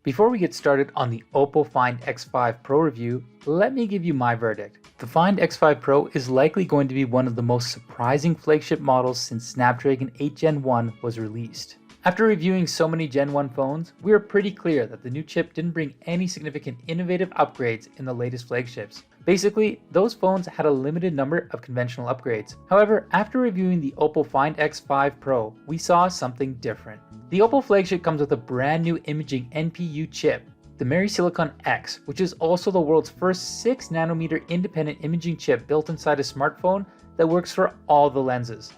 Before we get started on the OPPO Find X5 Pro review, let me give you my verdict. The Find X5 Pro is likely going to be one of the most surprising flagship models since Snapdragon 8 Gen 1 was released. After reviewing so many Gen 1 phones, we are pretty clear that the new chip didn't bring any significant innovative upgrades in the latest flagships. Basically, those phones had a limited number of conventional upgrades. However, after reviewing the OPPO Find X5 Pro, we saw something different. The OPPO flagship comes with a brand new imaging NPU chip, the Marisilicon X, which is also the world's first 6nm independent imaging chip built inside a smartphone that works for all the lenses.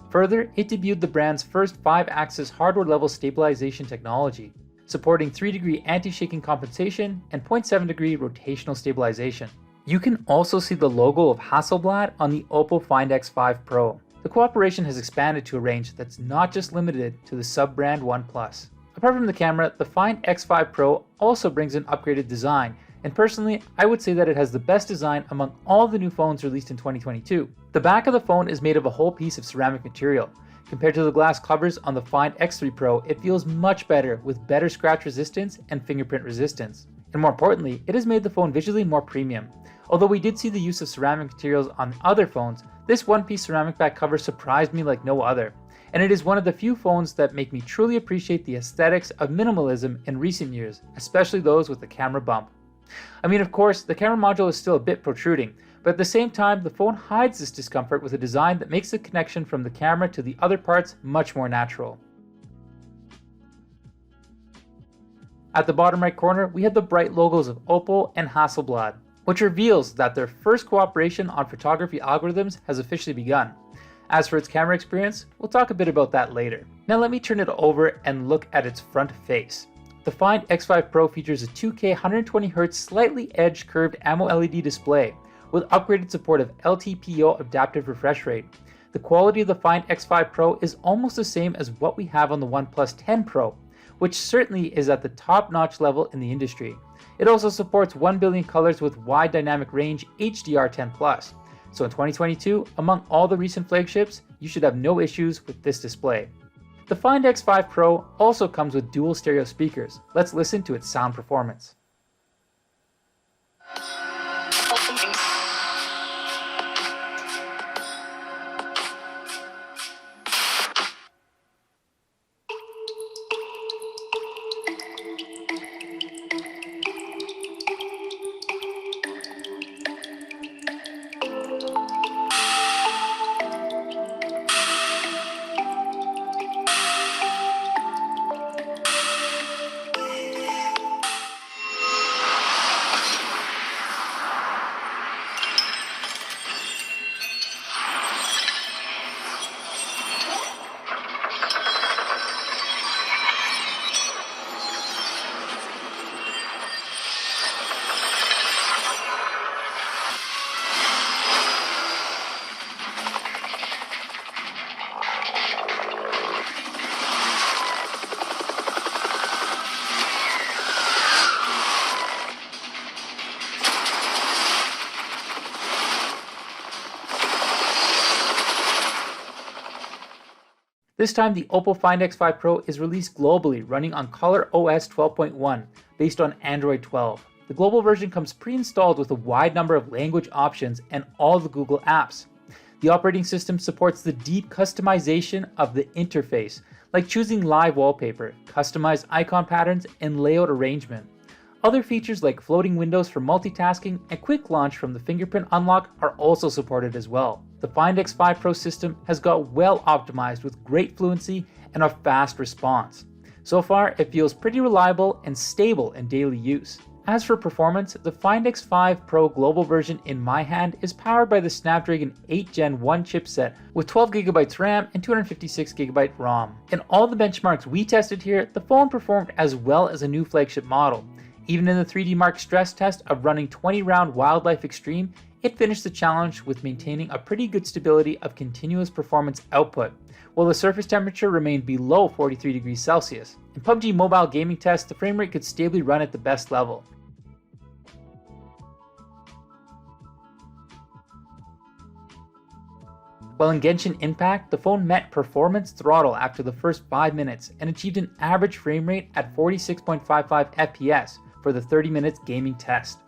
Further, it debuted the brand's first 5-axis hardware-level stabilization technology, supporting 3-degree anti-shaking compensation and 0.7-degree rotational stabilization. You can also see the logo of Hasselblad on the OPPO Find X5 Pro. The cooperation has expanded to a range that's not just limited to the sub-brand OnePlus. Apart from the camera, the Find X5 Pro also brings an upgraded design, and personally, I would say that it has the best design among all the new phones released in 2022. The back of the phone is made of a whole piece of ceramic material. Compared to the glass covers on the Find X3 Pro, it feels much better with better scratch resistance and fingerprint resistance. And more importantly, it has made the phone visually more premium. Although we did see the use of ceramic materials on other phones, this one-piece ceramic back cover surprised me like no other. And it is one of the few phones that make me truly appreciate the aesthetics of minimalism in recent years, especially those with the camera bump. I mean, of course, the camera module is still a bit protruding, but at the same time, the phone hides this discomfort with a design that makes the connection from the camera to the other parts much more natural. At the bottom right corner, we have the bright logos of OPPO and Hasselblad, which reveals that their first cooperation on photography algorithms has officially begun. As for its camera experience, we'll talk a bit about that later. Now let me turn it over and look at its front face. The Find X5 Pro features a 2K 120Hz slightly edged curved AMOLED display with upgraded support of LTPO adaptive refresh rate. The quality of the Find X5 Pro is almost the same as what we have on the OnePlus 10 Pro, which certainly is at the top-notch level in the industry. It also supports 1 billion colors with wide dynamic range HDR10+. So in 2022, among all the recent flagships, you should have no issues with this display. The Find X5 Pro also comes with dual stereo speakers. Let's listen to its sound performance. This time, the OPPO Find X5 Pro is released globally, running on ColorOS 12.1, based on Android 12. The global version comes pre-installed with a wide number of language options and all the Google apps. The operating system supports the deep customization of the interface, like choosing live wallpaper, customized icon patterns, and layout arrangement. Other features like floating windows for multitasking and quick launch from the fingerprint unlock are also supported as well. The Find X5 Pro system has got well optimized with great fluency and a fast response. So far, it feels pretty reliable and stable in daily use. As for performance, the Find X5 Pro global version in my hand is powered by the Snapdragon 8 Gen 1 chipset with 12GB RAM and 256GB ROM. In all the benchmarks we tested here, the phone performed as well as a new flagship model. Even in the 3D Mark stress test of running 20-round Wildlife Extreme, it finished the challenge with maintaining a pretty good stability of continuous performance output, while the surface temperature remained below 43 degrees Celsius. In PUBG mobile gaming tests, the frame rate could stably run at the best level. While in Genshin Impact, the phone met performance throttle after the first 5 minutes and achieved an average frame rate at 46.55 FPS for the 30 minutes gaming test.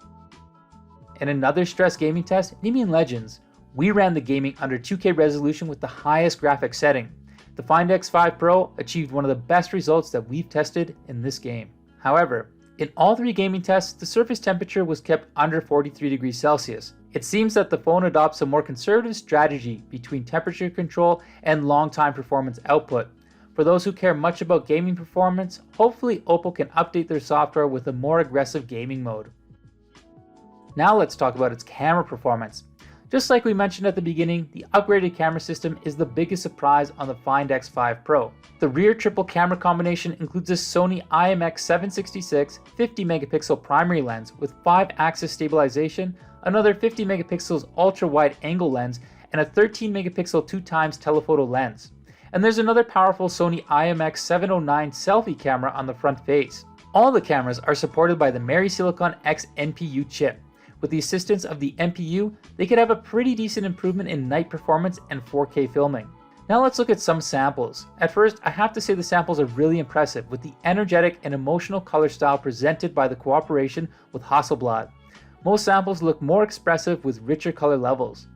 In another stress gaming test, Nemean Legends, we ran the gaming under 2K resolution with the highest graphics setting. The Find X5 Pro achieved one of the best results that we've tested in this game. However, in all 3 gaming tests, the surface temperature was kept under 43 degrees Celsius. It seems that the phone adopts a more conservative strategy between temperature control and long-time performance output. For those who care much about gaming performance, hopefully OPPO can update their software with a more aggressive gaming mode. Now let's talk about its camera performance. Just like we mentioned at the beginning, the upgraded camera system is the biggest surprise on the Find X5 Pro. The rear triple camera combination includes a Sony IMX766 50 megapixel primary lens with 5-axis stabilization, another 50 megapixels ultra wide angle lens, and a 13 megapixel 2x telephoto lens. And there's another powerful Sony IMX709 selfie camera on the front face. All the cameras are supported by the Marisilicon X NPU chip. With the assistance of the NPU, they could have a pretty decent improvement in night performance and 4K filming. Now let's look at some samples. At first, I have to say the samples are really impressive with the energetic and emotional color style presented by the cooperation with Hasselblad. Most samples look more expressive with richer color levels.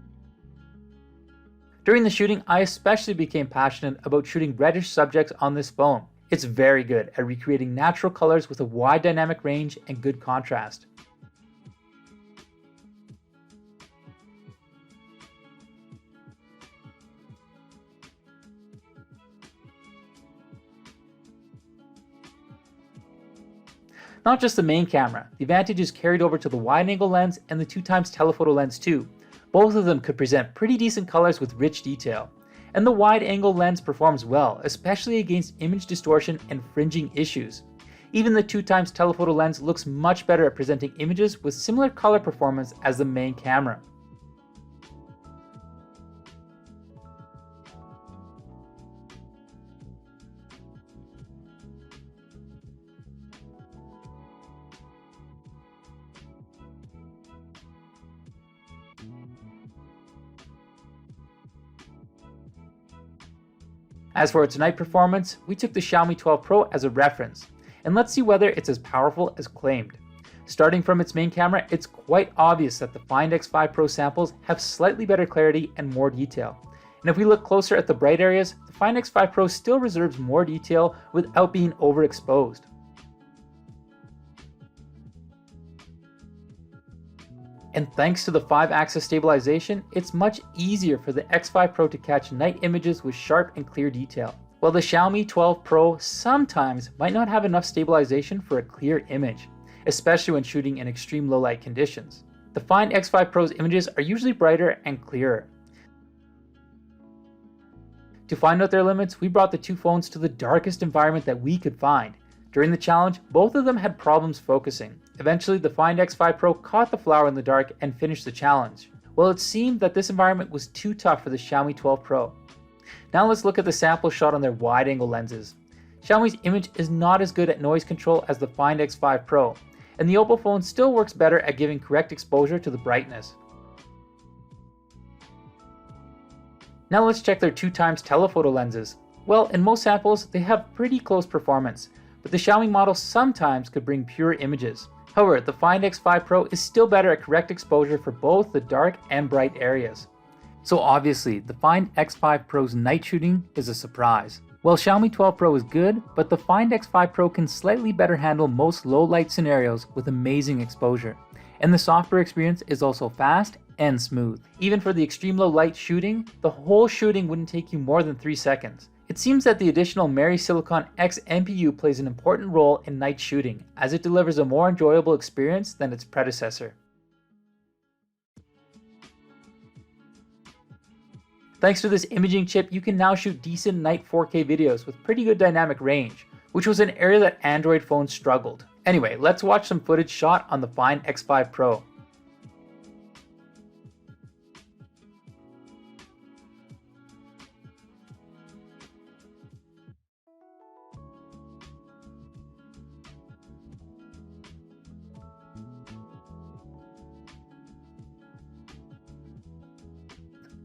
During the shooting, I especially became passionate about shooting reddish subjects on this phone. It's very good at recreating natural colors with a wide dynamic range and good contrast. Not just the main camera, the advantage is carried over to the wide-angle lens and the 2x telephoto lens too. Both of them could present pretty decent colors with rich detail. And the wide-angle lens performs well, especially against image distortion and fringing issues. Even the 2x telephoto lens looks much better at presenting images with similar color performance as the main camera. As for its night performance, we took the Xiaomi 12 Pro as a reference, and let's see whether it's as powerful as claimed. Starting from its main camera, it's quite obvious that the Find X5 Pro samples have slightly better clarity and more detail. And if we look closer at the bright areas, the Find X5 Pro still reserves more detail without being overexposed. And thanks to the 5-axis stabilization, it's much easier for the X5 Pro to catch night images with sharp and clear detail, while the Xiaomi 12 Pro sometimes might not have enough stabilization for a clear image, especially when shooting in extreme low light conditions. The Find X5 Pro's images are usually brighter and clearer. To find out their limits, we brought the two phones to the darkest environment that we could find. During the challenge, both of them had problems focusing. Eventually, the Find X5 Pro caught the flower in the dark and finished the challenge. Well, it seemed that this environment was too tough for the Xiaomi 12 Pro. Now let's look at the sample shot on their wide-angle lenses. Xiaomi's image is not as good at noise control as the Find X5 Pro, and the OPPO phone still works better at giving correct exposure to the brightness. Now let's check their 2x telephoto lenses. Well, in most samples, they have pretty close performance, but the Xiaomi model sometimes could bring pure images. However, the Find X5 Pro is still better at correct exposure for both the dark and bright areas. So obviously, the Find X5 Pro's night shooting is a surprise. Well, Xiaomi 12 Pro is good, but the Find X5 Pro can slightly better handle most low light scenarios with amazing exposure. And the software experience is also fast and smooth. Even for the extreme low light shooting, the whole shooting wouldn't take you more than 3 seconds. It seems that the additional Marisilicon X NPU plays an important role in night shooting, as it delivers a more enjoyable experience than its predecessor. Thanks to this imaging chip, you can now shoot decent night 4K videos with pretty good dynamic range, which was an area that Android phones struggled. Anyway, let's watch some footage shot on the Find X5 Pro.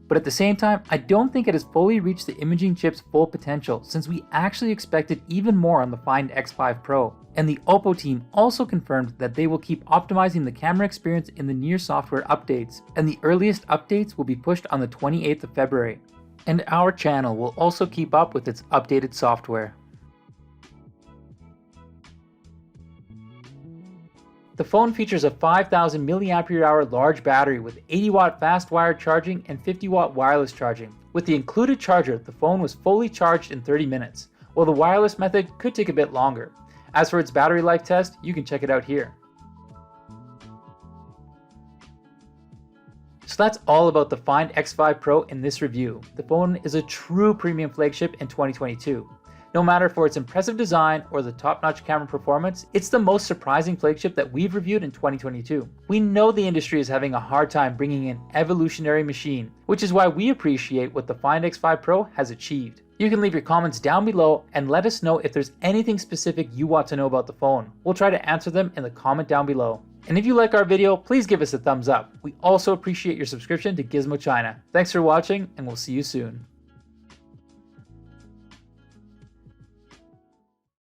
But at the same time, I don't think it has fully reached the imaging chip's full potential, since we actually expected even more on the Find X5 Pro. And the OPPO team also confirmed that they will keep optimizing the camera experience in the near software updates, and the earliest updates will be pushed on the 28th of February. And our channel will also keep up with its updated software. The phone features a 5000 mAh large battery with 80-watt fast wired charging and 50-watt wireless charging. With the included charger, the phone was fully charged in 30 minutes, while the wireless method could take a bit longer. As for its battery life test, you can check it out here. So that's all about the Find X5 Pro in this review. The phone is a true premium flagship in 2022. No matter for its impressive design or the top-notch camera performance, it's the most surprising flagship that we've reviewed in 2022. We know the industry is having a hard time bringing an evolutionary machine, which is why we appreciate what the Find X5 Pro has achieved. You can leave your comments down below and let us know if there's anything specific you want to know about the phone. We'll try to answer them in the comment down below. And if you like our video, please give us a thumbs up. We also appreciate your subscription to Gizmochina. Thanks for watching, and we'll see you soon.